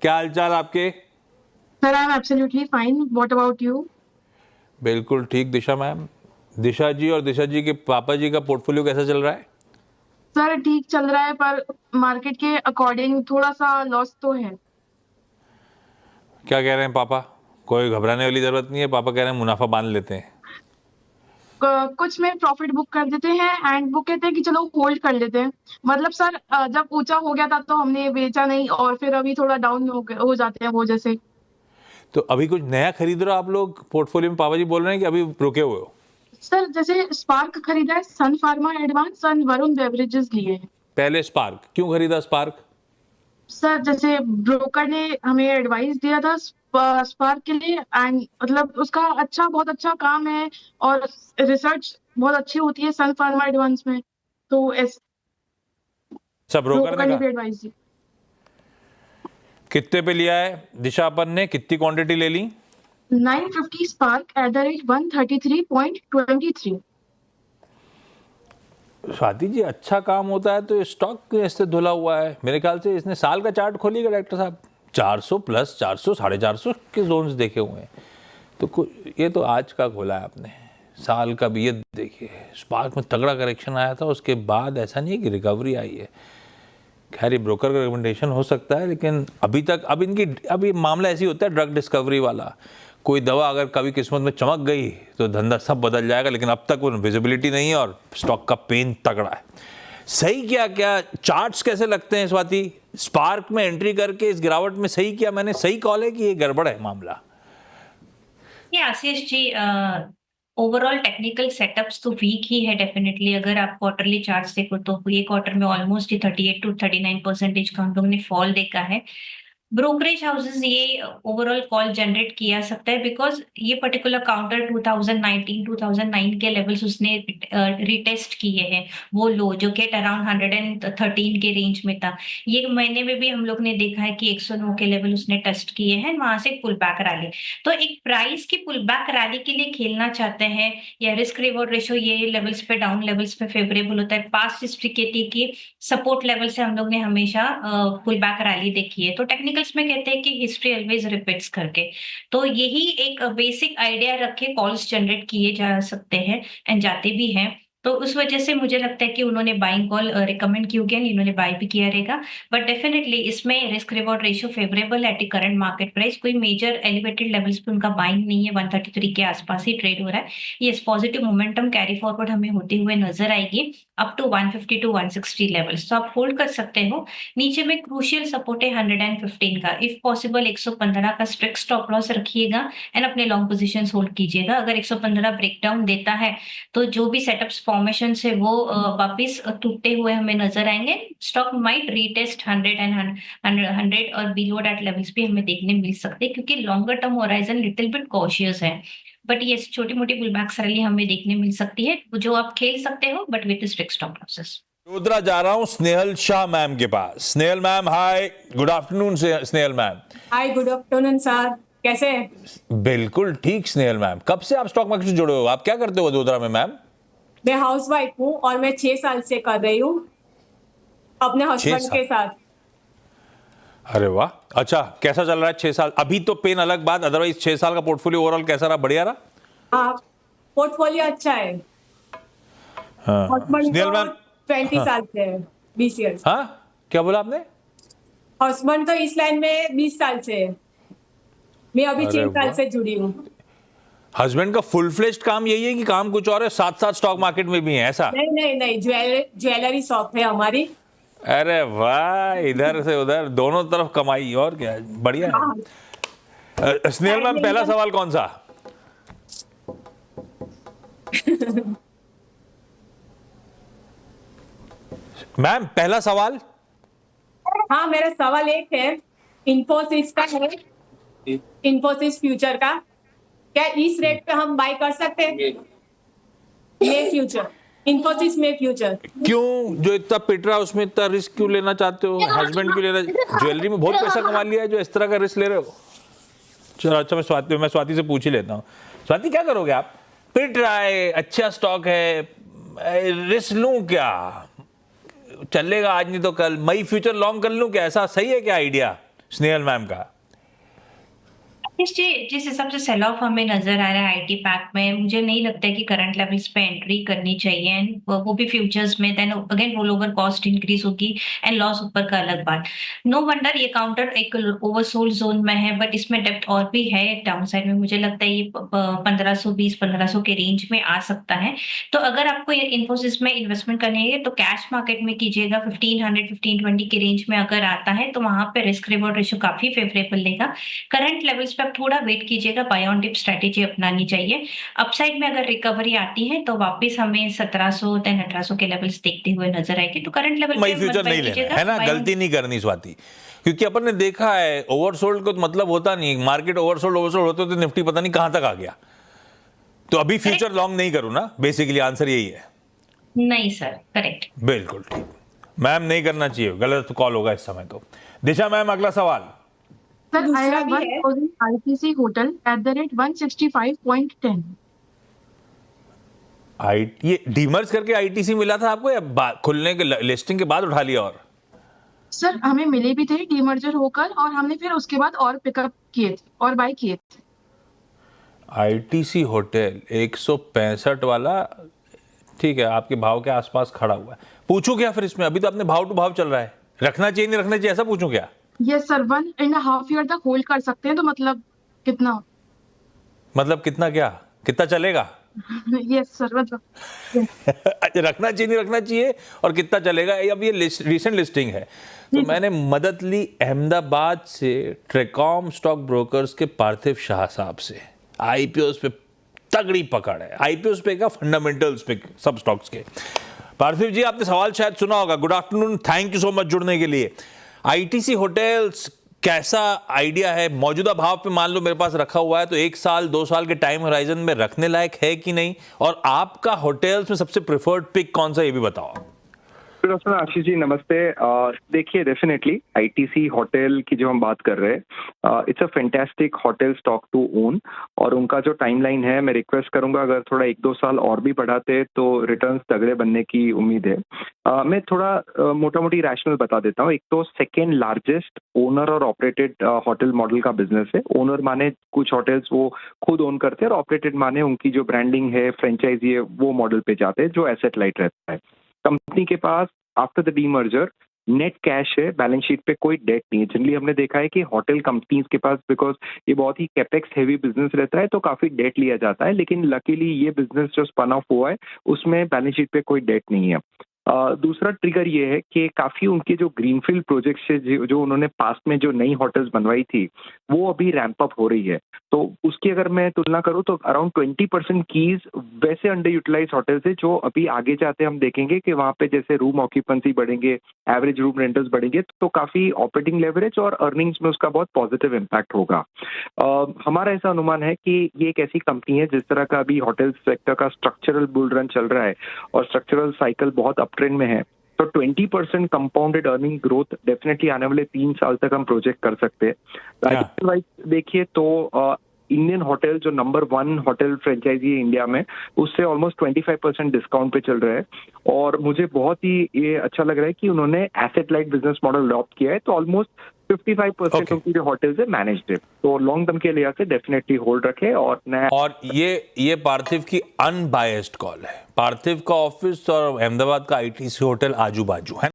क्या हालचाल आपके? Sir, I'm absolutely fine. What about you? बिल्कुल ठीक दिशा मैम। दिशा जी और दिशा जी के पापा जी का पोर्टफोलियो कैसा चल रहा है? सर ठीक चल रहा है पर मार्केट के अकॉर्डिंग थोड़ा सा लॉस तो है। क्या कह रहे हैं पापा? कोई घबराने वाली जरूरत नहीं है, पापा कह रहे हैं मुनाफा बांध लेते हैं। कुछ में प्रॉफिट बुक कर देते हैं एंड वो कहते हैं कि चलो होल्ड कर लेते हैं। मतलब सर जब ऊंचा हो गया था तो हमने बेचा नहीं और फिर अभी थोड़ा डाउन हो जाते हैं वो जैसे। तो अभी कुछ नया खरीद रहे हो आप लोग पोर्टफोलियो में? पापा जी बोल रहे हैं कि अभी रुके हुए हो? सर जैसे स्पार्क खरीदा है, सन फार्मा एडवांस, सन वरुण बेवरेजेस लिए हैं। पहले स्पार्क क्यों खरीदा? स्पार्क सर जैसे ब्रोकर ने हमें एडवाइस दिया था स्पार्क के लिए एंड मतलब उसका बहुत अच्छा काम है और रिसर्च बहुत अच्छी होती है सन फार्मा एडवांस में। तो सब ब्रोकर ने ब्रोकर ने कहा। भी एडवाइस दी। कितने पे लिया है दिशा अपन ने? कितनी क्वांटिटी ले ली? 950 spark at the rate 133.23। Swati ji, अच्छा काम होता है तो ये स्टॉक ऐसे धुला हुआ है। मेरे ख्याल से इसने साल का चार्ट खोलिएगा डॉक्टर साहब। 400 प्लस, 400, 450 के जोन्स देखे हुए हैं। तो ये तो आज का खोला है आपने। साल का भी ये देखिए, स्पार्क में तगड़ा करेक्शन आया था, उसके बाद ऐसा नहीं है कि रिकवरी आई है। खैर ये ब्रोकर का रिकमेंडेशन हो सकता है, लेकिन अभी तक अब ये मामला ऐसे ही होता है ड्रग डिस्कवरी वाला। कोई दवा अगर कभी किस्मत में चमक गई तो धंधा सब बदल जाएगा, लेकिन अब तक वो विजिबिलिटी नहीं है और स्टॉक का पेन तगड़ा है। सही किया क्या? चार्ट्स कैसे लगते हैं स्वाति? स्पार्क में एंट्री करके इस गिरावट में सही किया मैंने? सही कॉल है कि ये गड़बड़ है मामला? ये Ashish ji, overall technical setups तो वीक ही है डेफिनेटली। अगर आप क्वार्टरली चार्ट्स देखो तो ये क्वार्टर में ऑलमोस्ट 38 to 39% का हम लोग ने फॉल देखा है। ब्रोकरेज हाउसेस ये ओवरऑल कॉल जनरेट किया सकता है बिकॉज ये पर्टिकुलर काउंटर 2009 के लेवल्स उसने रिटेस्ट किए हैं। वो लो जो कि अराउंड 113 के रेंज में था। ये महीने में भी हम लोग ने देखा है कि 109 के लेवल उसने टेस्ट किए हैं, वहां से पुल बैक रैली। तो एक प्राइस की पुल बैक रैली के लिए खेलना चाहते हैं या रिस्क रिवॉर्ड रेशो ये लेवल्स पे, डाउन लेवल्स पे फेवरेबल होता है। पास्ट हिस्ट्री की सपोर्ट लेवल से हम लोग ने हमेशा पुल बैक रैली देखी है। तो टेक्निकल्स में कहते हैं कि हिस्ट्री ऑलवेज रिपीट्स करके। तो यही एक बेसिक आइडिया रख के कॉल्स जनरेट किए जा सकते हैं एंड जाते भी हैं। तो उस वजह से मुझे लगता है कि उन्होंने बाइंग कॉल रिकमेंड की होगी, इन्होंने बाय भी किया रहेगा। बट डेफिनेटली इसमें risk reward ratio favourable at current market price. कोई मेजर एलिवेटेड लेवल्स पे उनका बाइंग नहीं है, 133 के आसपास ही ट्रेड हो रहा है। ये पॉजिटिव मोमेंटम कैरी फॉरवर्ड हमें होते हुए नजर आएगी अप टू 150 to 160 लेवल्स। तो आप होल्ड कर सकते हो। नीचे में क्रूशियल सपोर्ट है 115 का। इफ पॉसिबल 115 का स्ट्रिक्ट स्टॉप लॉस रखिएगा एंड अपने लॉन्ग पोजीशंस होल्ड कीजिएगा। अगर 115 ब्रेकडाउन देता है तो जो भी सेटअप्स फॉर्मेशन है वो वापिस टूटते हुए हमें नजर आएंगे। स्टॉक माइट रीटेस्ट 100 और बिलो दैट लेवल्स भी हमें देखने मिल सकते हैं, क्योंकि longer term horizon little bit cautious है। बट ये छोटी मोटी पुलबैक्स रैली हमें देखने मिल सकती है, जो आप खेल सकते हो but with strict stop losses. Vadodara जा रहा हूं स्नेहल शाह मैम के पास। स्नेहल मैम, हाय, गुड आफ्टरनून। स्नेहल मैम, हाय, गुड आफ्टरनून सर, कैसे हैं? बिल्कुल ठीक। स्नेहल मैम, कब से आप स्टॉक मार्केट से जुड़े हो? आप क्या करते हो वडोदरा में मैम? मैं हाउसवाइफ हूँ और मैं 6 साल से कर रही हूँ अपने हस्बैंड के साथ। अरे वाह, अच्छा कैसा चल रहा है 6 साल? अभी तो पेन अलग बात, अदरवाइज 6 साल का पोर्टफोलियो ओवरऑल कैसा रहा? बढ़िया रहा? हाँ, पोर्टफोलियो अच्छा है। हाँ। हस्बैंड स्नेहल तो मैम, 20 साल से है, 20 ईयर्स। हाँ क्या बोला आपने? हस्बैंड तो इस लाइन में 20 साल से है। मैं अभी अरे 6 साल वाह। से जुड़ी हूँ। हस्बैंड का फुल फ्लेज्ड काम यही है कि काम कुछ और है? साथ साथ स्टॉक मार्केट में भी है ऐसा? नहीं नहीं नहीं, ज्वेलरी शॉप है हमारी। अरे वाह, इधर से उधर दोनों तरफ कमाई, और क्या है, बढ़िया है। हाँ। स्नेहल मैम, पहला सवाल कौन सा? मैम पहला सवाल। हाँ, मेरा सवाल एक है, इन्फोसिस का है, इन्फोसिस फ्यूचर का। क्या इस रेट पे हम बाय कर सकते हैं? मे फ्यूचर, इन्फोसिस में फ्यूचर। क्यों, जो इतना पिट रहा है उसमें इतना रिस्क क्यों लेना चाहते हो? हस्बैंड क्यों लेना? ज्वेलरी में बहुत पैसा कमा लिया है जो इस तरह का रिस्क ले रहे हो? चलो अच्छा, मैं स्वाति से पूछ ही लेता हूँ। स्वाति, क्या करोगे आप? पिट रहा है, अच्छा स्टॉक है, रिस्क लूं क्या? चलेगा आज नहीं तो कल, मई फ्यूचर लॉन्ग कर लूं क्या? ऐसा सही है क्या आइडिया? स्नेहल मैम का। जिस हिसाब से सेल ऑफ हमें नजर आ रहा है आईटी पैक में, मुझे नहीं लगता है कि करंट लेवल्स पे एंट्री करनी चाहिए, एंड वो भी फ्यूचर्स में। Then again roll over cost increase होगी एंड लॉस ऊपर का अलग बात। नो वंडर ये काउंटर एक ओवरसोल्ड जोन में है, बट इसमें डेप्थ और भी है डाउन साइड में। मुझे लगता है ये 1520-1500 के रेंज में आ सकता है। तो अगर आपको ये इन्फोसिस में इन्वेस्टमेंट करनी है तो कैश मार्केट में कीजिएगा। 1500-1520 के रेंज में अगर आता है तो वहां पे रिस्क रिवॉर्ड रेशियो काफी फेवरेबल लेगा। करंट लेवल्स पे आप थोड़ा वेट कीजिएगा, बाय ऑन डिप स्ट्रेटेजी अपनानी चाहिए। अपसाइड में अगर रिकवरी आती है तो वापस हमें 1700 देन 1800 के लेवल्स देखते हुए नजर आएंगे। तो करंट लेवल मई फ्यूचर नहीं लेना है ना, गलती नहीं करनी स्वाति, क्योंकि अपन ने देखा है ओवरसोल्ड को तो मतलब होता नहीं, मार्केट ओवरसोल्ड होते तो निफ्टी पता नहीं कहां तक आ गया। तो अभी फ्यूचर लॉन्ग नहीं करूं ना, बेसिकली आंसर यही है। नहीं सर, करेक्ट, बिल्कुल ठीक मैम, नहीं करना चाहिए, गलत कॉल होगा इस समय। तो दिशा मैम अगला सवाल। सर, I दूसरा have भी one है। housing ITC hotel at the rate 165.10. ये डीमर्ज करके आईटीसी मिला था आपको या खुलने के लिस्टिंग के बाद उठा लिया? और सर हमें मिले भी थे डीमर्जर होकर, और हमने फिर उसके बाद और पिकअप किए थे और बाय किए थे। आईटीसी होटल 165 वाला, ठीक है, आपके भाव के आसपास खड़ा हुआ है। पूछूं क्या फिर इसमें? अभी तो अपने भाव टू भाव चल रहा है, रखना चाहिए नहीं रखना चाहिए, ऐसा पूछूं क्या? यस सर, 1.5 ईयर तक होल्ड कर सकते हैं। तो मतलब कितना? मतलब कितना, क्या कितना चलेगा? यस सर, मतलब अच्छा, रखना चाहिए नहीं रखना चाहिए और कितना चलेगा। अब ये रीसेंट लिस्टिंग है, तो मैंने मदद ली अहमदाबाद से ट्रेकॉम स्टॉक ब्रोकर्स के पार्थिव शाह साहब से। आईपीओस पे तगड़ी पकड़ है, आईपीओस पे क्या, फंडामेंटल्स पे, सब स्टॉक्स के। पार्थिव जी, आपने सवाल शायद सुना होगा। Good afternoon, thank you so much जुड़ने के लिए। आईटीसी होटल्स कैसा आइडिया है? मौजूदा भाव पे मान लो मेरे पास रखा हुआ है, तो 1 साल 2 साल के टाइम होराइजन में रखने लायक है कि नहीं? और आपका होटल्स में सबसे प्रेफर्ड पिक कौन सा, ये भी बताओ। गुड आफ्टरनून आशीष जी, नमस्ते। देखिए, डेफिनेटली आईटीसी होटल की जो हम बात कर रहे हैं, it's a fantastic hotel stock to own. और उनका जो टाइमलाइन है, मैं रिक्वेस्ट करूंगा अगर थोड़ा 1-2 साल और भी बढ़ाते तो रिटर्न्स तगड़े बनने की उम्मीद है। मैं थोड़ा मोटा मोटी रैशनल बता देता हूँ। एक तो सेकेंड लार्जेस्ट ओनर और ऑपरेटेड होटल मॉडल का बिजनेस है। ओनर माने कुछ होटल्स वो खुद ओन करते हैं, और ऑपरेटेड माने उनकी जो ब्रांडिंग है, फ्रेंचाइजी है, वो मॉडल पे जाते हैं जो एसेट लाइट रहता है। कंपनी के पास after the demerger net cash है, बैलेंस शीट पे कोई डेट नहीं है। जनरली हमने देखा है कि होटल कंपनीज के पास, बिकॉज ये बहुत ही कैपेक्स हेवी बिजनेस रहता है, तो काफी डेट लिया जाता है। लेकिन लकीली ये बिजनेस जो स्पन ऑफ हुआ है उसमें बैलेंस शीट पे कोई डेट नहीं है। दूसरा ट्रिगर ये है कि काफी उनके जो ग्रीनफील्ड प्रोजेक्ट्स है, जो उन्होंने पास्ट में जो नई होटल्स बनवाई थी, वो अभी रैंप अप हो रही है। तो उसकी अगर मैं तुलना करूं तो अराउंड 20% कीज वैसे अंडर यूटिलाइज होटल्स है, जो अभी आगे जाते हम देखेंगे कि वहां पे जैसे रूम ऑक्यूपेंसी बढ़ेंगे, एवरेज रूम रेंटल्स बढ़ेंगे, तो काफी ऑपरेटिंग लेवरेज और अर्निंग्स में उसका बहुत पॉजिटिव इम्पैक्ट होगा। हमारा ऐसा अनुमान है कि ये एक ऐसी कंपनी है, जिस तरह का अभी होटल सेक्टर का स्ट्रक्चरल बुल रन चल रहा है और स्ट्रक्चरल साइकिल बहुत अपट्रेंड में है, तो 20% कंपाउंडेड अर्निंग ग्रोथ डेफिनेटली आने वाले 3 साल तक हम प्रोजेक्ट कर सकते हैं। वाइज देखिए तो इंडियन होटल जो नंबर 1 होटल फ्रेंचाइजी है इंडिया में, उससे ऑलमोस्ट 25% डिस्काउंट पे चल रहा है। और मुझे बहुत ही ये अच्छा लग रहा है कि उन्होंने asset light business model adopt किया है, तो ऑलमोस्ट 55% उनकी जो होटल्स है मैनेज्ड है। तो लॉन्ग टर्म के लिहाज से डेफिनेटली होल्ड रखे। और ये पार्थिव की अनबायस्ड कॉल है। पार्थिव का ऑफिस और अहमदाबाद का आईटीसी होटल आजू बाजू है।